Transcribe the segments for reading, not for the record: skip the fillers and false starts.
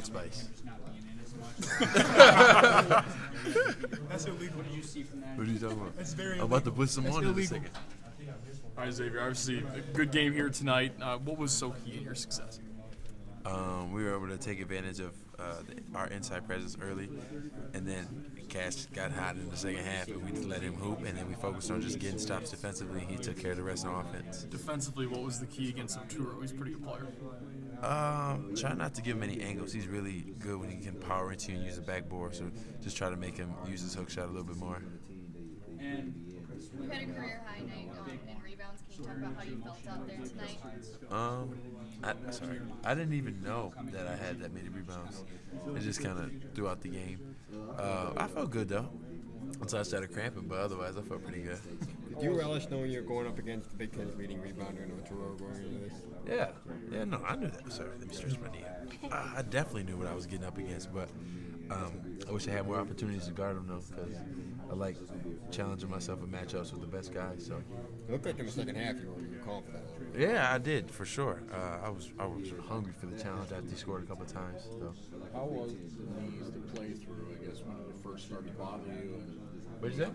Old Spice. That's illegal. What do you see from that? What are you talking about? That's very I'm about to illegal. put some That's on in a illegal. second. All right, Xavier, obviously a good game here tonight. What was so key in your success? We were able to take advantage of our inside presence early, and then Cash got hot in the second half, and we just let him hoop, and then we focused on just getting stops defensively. He took care of the rest of the offense. Defensively, what was the key against Arturo? He's a pretty good player. Try not to give him any angles. He's really good when he can power into you and use the backboard, so just try to make him use his hook shot a little bit more. You had a career high night in rebounds. Can you talk about how you felt out there tonight? I didn't even know that I had that many rebounds. It just kind of throughout the game. I felt good though, until I started cramping. But otherwise, I felt pretty good. Do you relish knowing you're going up against the Big Ten's leading rebounder in Arturo going into this? Yeah. No, I knew that. Sorry, let me stretch my knee. I definitely knew what I was getting up against, but I wish I had more opportunities to guard him though, because I like challenging myself in matchups with the best guys. So It looked like in the second half you were calling for that. yeah, I did for sure. I was hungry for the challenge after he scored a couple of times. So. How was the knees to play through? I guess when did it first start to bother you? What'd you say?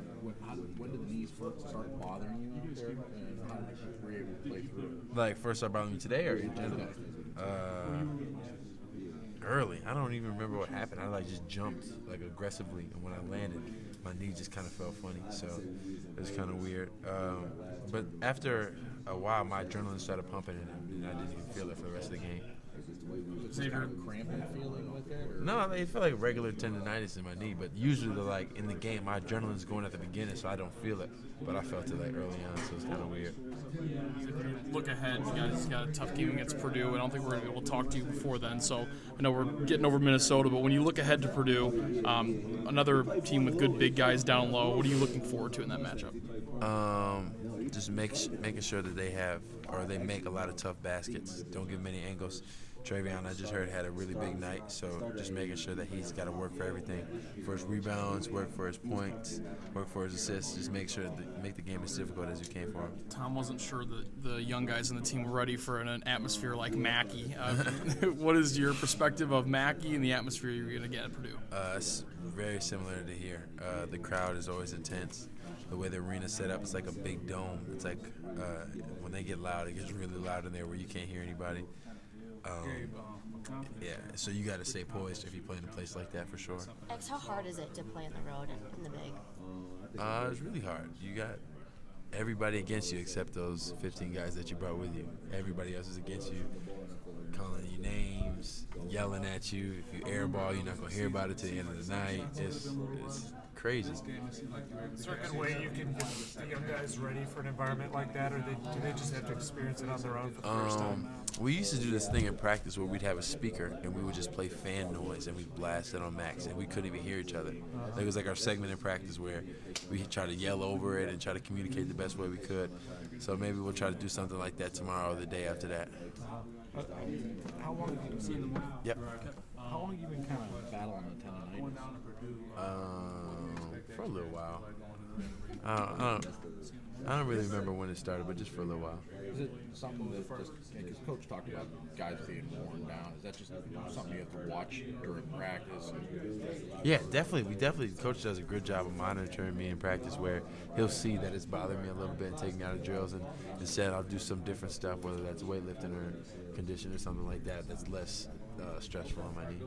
When did the knees first start bothering you out there? And how were you able to play through it? Like first started bothering me today or in general? Early. I don't even remember what happened. I just jumped aggressively, and when I landed, my knee just kind of felt funny. So it was kind of weird. But after a while, my adrenaline started pumping, and I didn't even feel it for the rest of the game. Was it kind of cramping feeling with it? Or? No, it felt like regular tendonitis in my knee, but usually in the game, my adrenaline's going at the beginning, so I don't feel it. But I felt it early on, so it's kind of weird. Look ahead, you guys got a tough game against Purdue. I don't think we're going to be able to talk to you before then, so I know we're getting over Minnesota, but when you look ahead to Purdue, another team with good big guys down low, what are you looking forward to in that matchup? Just making sure that they make a lot of tough baskets. Don't give them any angles. Travion, I just heard, had a really big night, so just making sure that he's got to work for everything, for his rebounds, work for his points, work for his assists. Just make sure that make the game as difficult as you can for him. Tom wasn't sure that the young guys on the team were ready for an atmosphere like Mackey. What is your perspective of Mackey and the atmosphere you're going to get at Purdue? It's very similar to here. The crowd is always intense. The way the arena's set up, it's like a big dome. It's like when they get loud, it gets really loud in there where you can't hear anybody. Yeah, so you got to stay poised if you play in a place like that for sure. X, how hard is it to play on the road in the big? It's really hard. You got everybody against you except those 15 guys that you brought with you. Everybody else is against you, calling you names, yelling at you. If you airball, you're not going to hear about it till the end of the night. It's crazy. Is there a good way you can get the young guys ready for an environment like that, or do they just have to experience it on their own for the first time? We used to do this thing in practice where we'd have a speaker and we would just play fan noise and we'd blast it on max and we couldn't even hear each other. It was like our segment in practice where we try to yell over it and try to communicate the best way we could. So maybe we'll try to do something like that tomorrow or the day after that. How long have you seen them? Yep. How long have you been kind of battling the tendonitis? For a little while. I don't really remember when it started, but just for a little while. Is it something that just, because Coach talked about guys being worn down, is that just something you have to watch during practice? Yeah, definitely. Coach does a good job of monitoring me in practice where he'll see that it's bothering me a little bit and taking me out of drills, and instead I'll do some different stuff, whether that's weightlifting or conditioning or something like that that's less stressful on my knee.